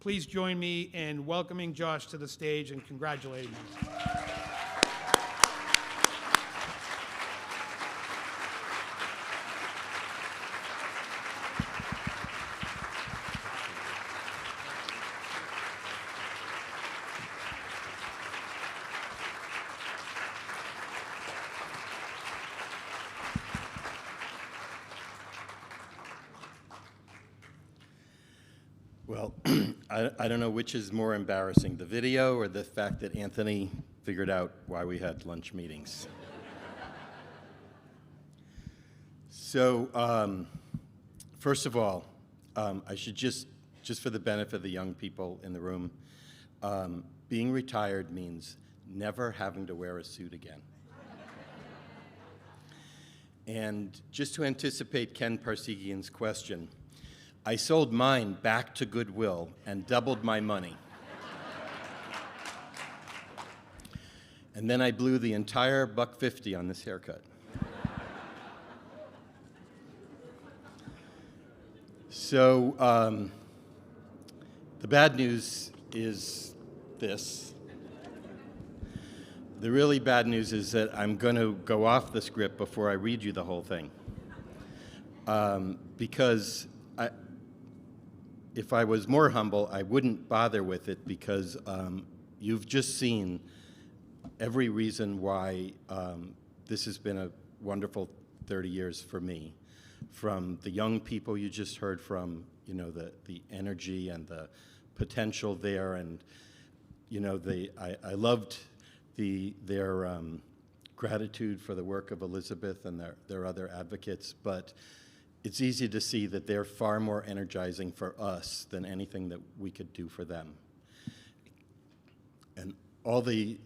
please join me in welcoming Josh to the stage and congratulating him. Well, I don't know which is more embarrassing, the video or the fact that Anthony figured out why we had lunch meetings. So, first of all, I should just for the benefit of the young people in the room, being retired means never having to wear a suit again. And just to anticipate Ken Parsegian's question, I sold mine back to Goodwill and doubled my money. And then I blew the entire $150 on this haircut. So the bad news is this. The really bad news is that I'm going to go off the script before I read you the whole thing. Because if I was more humble, I wouldn't bother with it because you've just seen every reason why this has been a wonderful 30 years for me. From the young people you just heard from, you know, the energy and the potential there, and you know, I loved their gratitude for the work of Elizabeth and their other advocates, but it's easy to see that they're far more energizing for us than anything that we could do for them. And all the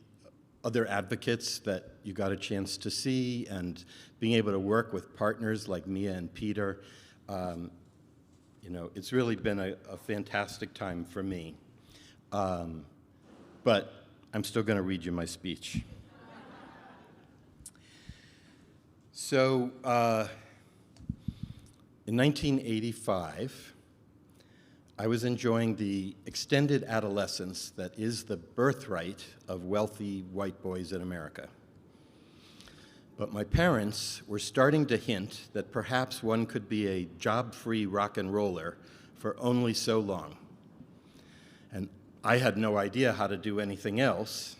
other advocates that you got a chance to see, and being able to work with partners like Mia and Peter, you know, it's really been a fantastic time for me. But I'm still going to read you my speech. So, in 1985, I was enjoying the extended adolescence that is the birthright of wealthy white boys in America. But my parents were starting to hint that perhaps one could be a job-free rock and roller for only so long. And I had no idea how to do anything else.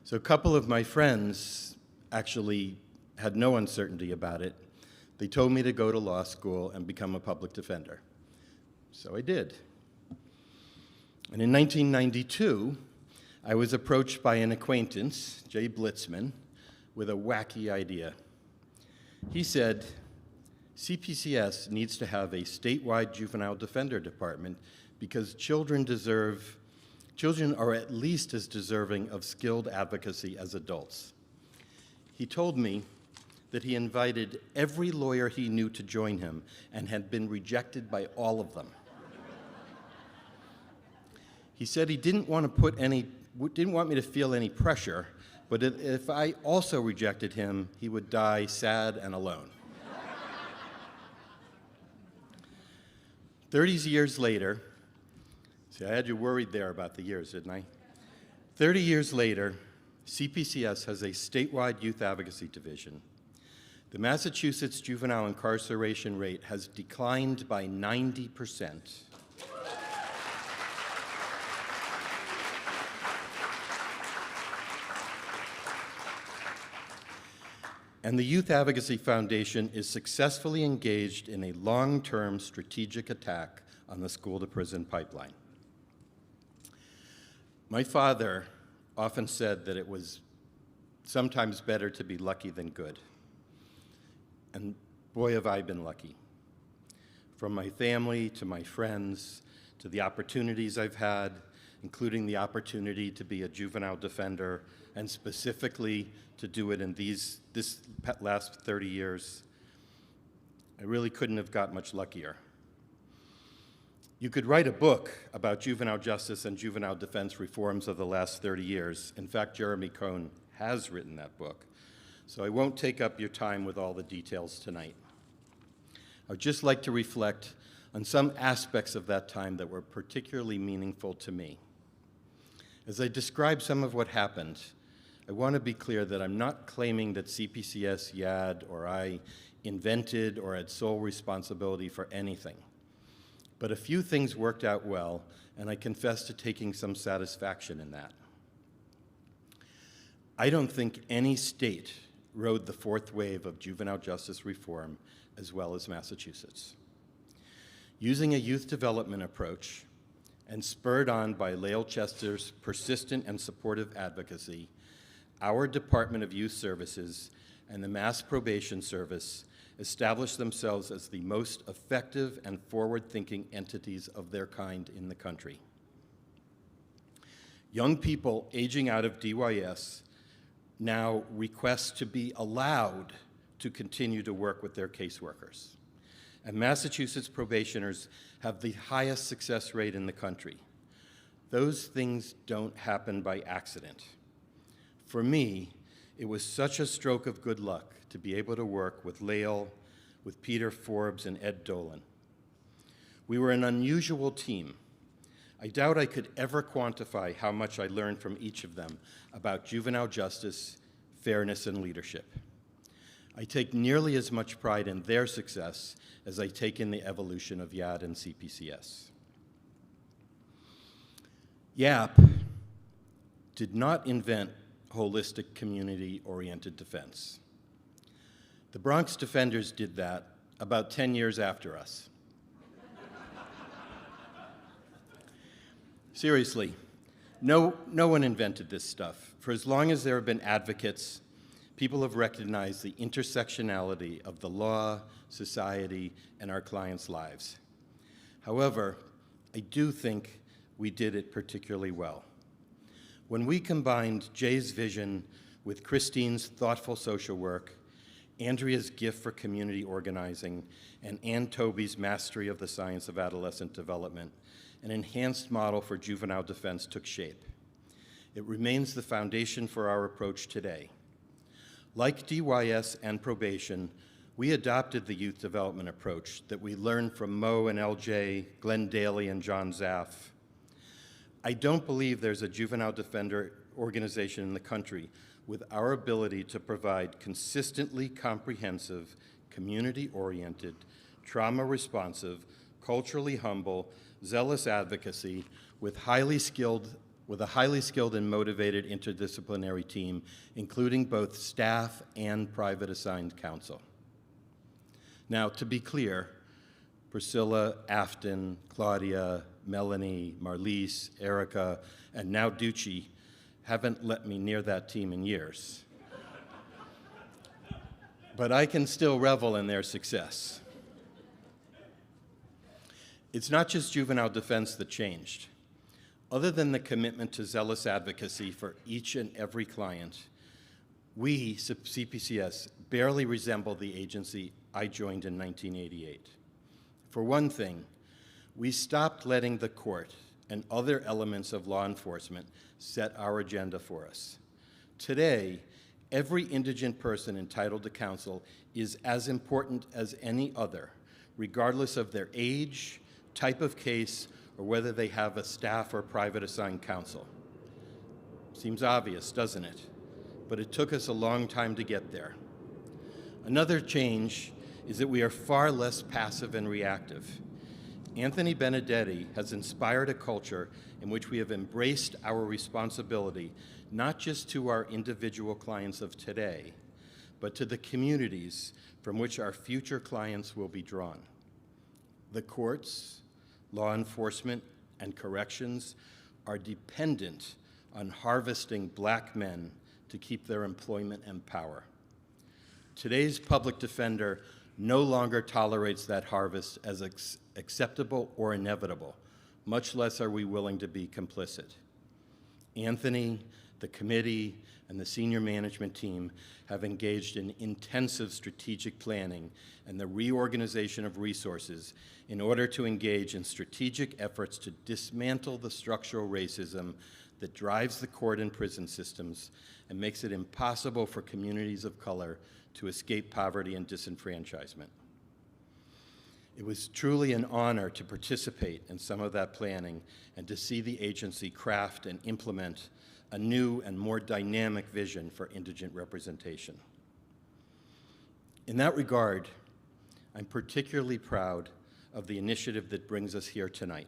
So a couple of my friends actually had no uncertainty about it. They told me to go to law school and become a public defender. So I did. And in 1992, I was approached by an acquaintance, Jay Blitzman, with a wacky idea. He said, CPCS needs to have a statewide juvenile defender department because children are at least as deserving of skilled advocacy as adults. He told me that he invited every lawyer he knew to join him and had been rejected by all of them. He said he didn't want me to feel any pressure, but if I also rejected him, he would die sad and alone. 30 years later, see, I had you worried there about the years, didn't I? 30 years later, CPCS has a statewide youth advocacy division. The Massachusetts juvenile incarceration rate has declined by 90%. And the Youth Advocacy Foundation is successfully engaged in a long-term strategic attack on the school-to-prison pipeline. My father often said that it was sometimes better to be lucky than good. And boy, have I been lucky. From my family to my friends to the opportunities I've had, including the opportunity to be a juvenile defender, and specifically to do it in this last 30 years, I really couldn't have got much luckier. You could write a book about juvenile justice and juvenile defense reforms of the last 30 years. In fact, Jeremy Cohn has written that book. So I won't take up your time with all the details tonight. I would just like to reflect on some aspects of that time that were particularly meaningful to me. As I describe some of what happened, I want to be clear that I'm not claiming that CPCS, YAD, or I invented or had sole responsibility for anything. But a few things worked out well, and I confess to taking some satisfaction in that. I don't think any state rode the fourth wave of juvenile justice reform as well as Massachusetts. Using a youth development approach and spurred on by Lael Chester's persistent and supportive advocacy, our Department of Youth Services and the Mass Probation Service established themselves as the most effective and forward-thinking entities of their kind in the country. Young people aging out of DYS now request to be allowed to continue to work with their caseworkers. And Massachusetts probationers have the highest success rate in the country. Those things don't happen by accident. For me, it was such a stroke of good luck to be able to work with Lael, with Peter Forbes, and Ed Dohan. We were an unusual team. I doubt I could ever quantify how much I learned from each of them about juvenile justice, fairness, and leadership. I take nearly as much pride in their success as I take in the evolution of YAD and CPCS. YAP did not invent holistic community-oriented defense. The Bronx Defenders did that about 10 years after us. Seriously, no one invented this stuff. For as long as there have been advocates, people have recognized the intersectionality of the law, society, and our clients' lives. However, I do think we did it particularly well. When we combined Jay's vision with Christine's thoughtful social work, Andrea's gift for community organizing, and Ann Tobey's mastery of the science of adolescent development, an enhanced model for juvenile defense took shape. It remains the foundation for our approach today. Like DYS and probation, we adopted the youth development approach that we learned from Mo and LJ, Glenn Daly and John Zaff. I don't believe there's a juvenile defender organization in the country with our ability to provide consistently comprehensive, community-oriented, trauma-responsive, culturally humble, zealous advocacy with a highly skilled and motivated interdisciplinary team, including both staff and private assigned counsel. Now, to be clear, Priscilla, Afton, Claudia, Melanie, Marlise, Erica, and now Ducci haven't let me near that team in years. But I can still revel in their success. It's not just juvenile defense that changed. Other than the commitment to zealous advocacy for each and every client, we, CPCS, barely resemble the agency I joined in 1988. For one thing, we stopped letting the court and other elements of law enforcement set our agenda for us. Today, every indigent person entitled to counsel is as important as any other, regardless of their age, type of case, or whether they have a staff or private assigned counsel. Seems obvious, doesn't it? But it took us a long time to get there. Another change is that we are far less passive and reactive. Anthony Benedetti has inspired a culture in which we have embraced our responsibility not just to our individual clients of today, but to the communities from which our future clients will be drawn. The courts, law enforcement, and corrections are dependent on harvesting black men to keep their employment and power. Today's public defender no longer tolerates that harvest as acceptable or inevitable, much less are we willing to be complicit. Anthony, the committee, and the senior management team have engaged in intensive strategic planning and the reorganization of resources in order to engage in strategic efforts to dismantle the structural racism that drives the court and prison systems and makes it impossible for communities of color to escape poverty and disenfranchisement. It was truly an honor to participate in some of that planning and to see the agency craft and implement a new and more dynamic vision for indigent representation. In that regard, I'm particularly proud of the initiative that brings us here tonight.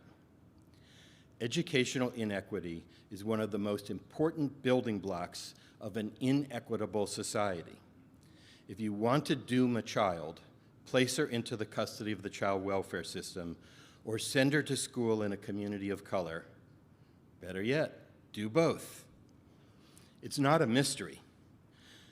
Educational inequity is one of the most important building blocks of an inequitable society. If you want to doom a child, place her into the custody of the child welfare system, or send her to school in a community of color. Better yet, do both. It's not a mystery.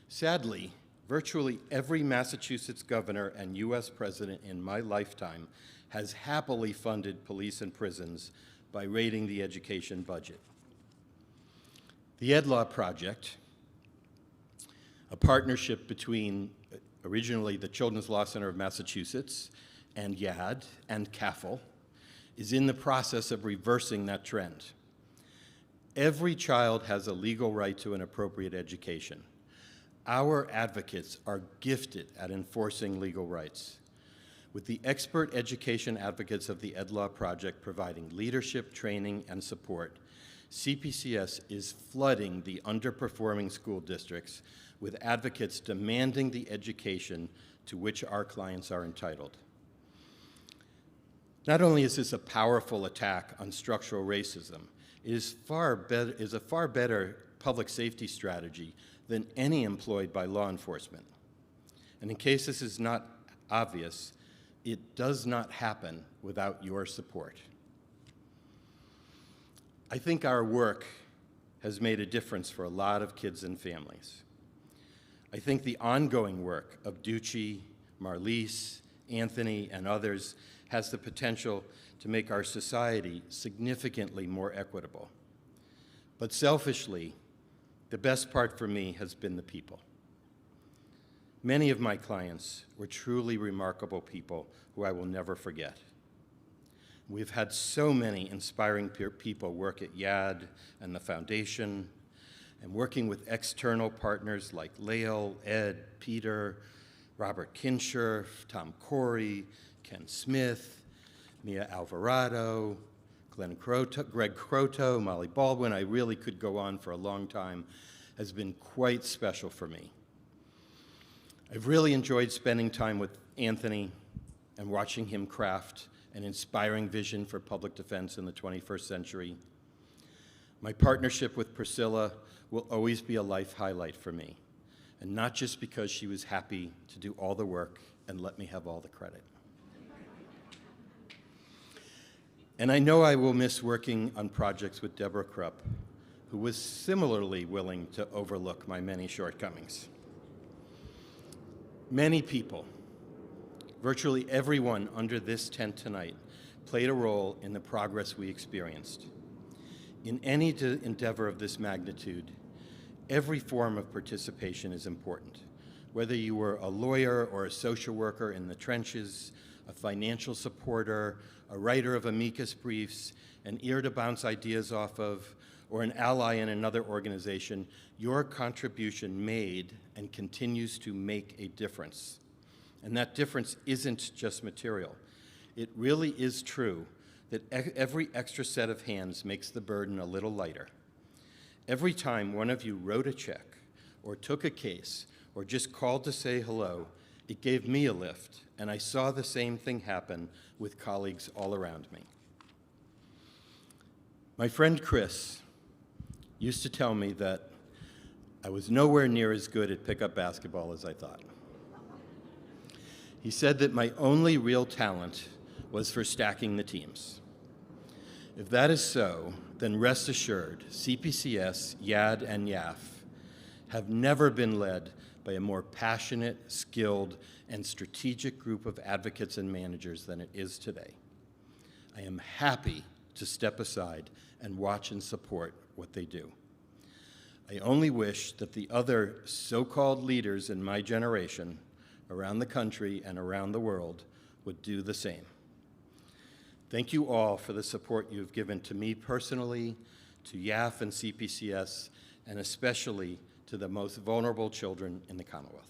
Sadly, virtually every Massachusetts governor and US president in my lifetime has happily funded police and prisons by raiding the education budget. The Ed Law Project, a partnership between originally the Children's Law Center of Massachusetts and YAD and CAFL, is in the process of reversing that trend. Every child has a legal right to an appropriate education. Our advocates are gifted at enforcing legal rights. With the expert education advocates of the Ed Law Project providing leadership, training, and support, CPCS is flooding the underperforming school districts with advocates demanding the education to which our clients are entitled. Not only is this a powerful attack on structural racism, it is a far better public safety strategy than any employed by law enforcement. And in case this is not obvious, it does not happen without your support. I think our work has made a difference for a lot of kids and families. I think the ongoing work of Ducci, Marlise, Anthony, and others has the potential to make our society significantly more equitable. But selfishly, the best part for me has been the people. Many of my clients were truly remarkable people who I will never forget. We've had so many inspiring people work at YAD and the Foundation, and working with external partners like Lael, Ed, Peter, Robert Kinscher, Tom Corey, Ken Smith, Mia Alvarado, Greg Croto, Molly Baldwin. I really could go on for a long time. Has been quite special for me. I've really enjoyed spending time with Anthony and watching him craft an inspiring vision for public defense in the 21st century. My partnership with Priscilla will always be a life highlight for me, and not just because she was happy to do all the work and let me have all the credit. And I know I will miss working on projects with Deborah Krupp, who was similarly willing to overlook my many shortcomings. Many people, virtually everyone under this tent tonight, played a role in the progress we experienced. In any endeavor of this magnitude, every form of participation is important. Whether you were a lawyer or a social worker in the trenches, a financial supporter, a writer of amicus briefs, an ear to bounce ideas off of, or an ally in another organization, your contribution made and continues to make a difference. And that difference isn't just material. It really is true that every extra set of hands makes the burden a little lighter. Every time one of you wrote a check, or took a case, or just called to say hello, it gave me a lift, and I saw the same thing happen with colleagues all around me. My friend Chris used to tell me that I was nowhere near as good at pickup basketball as I thought. He said that my only real talent was for stacking the teams. If that is so, then rest assured, CPCS, YAD, and YAF have never been led by a more passionate, skilled, and strategic group of advocates and managers than it is today. I am happy to step aside and watch and support what they do. I only wish that the other so-called leaders in my generation around the country and around the world would do the same. Thank you all for the support you've given to me personally, to YAF and CPCS, and especially to the most vulnerable children in the Commonwealth.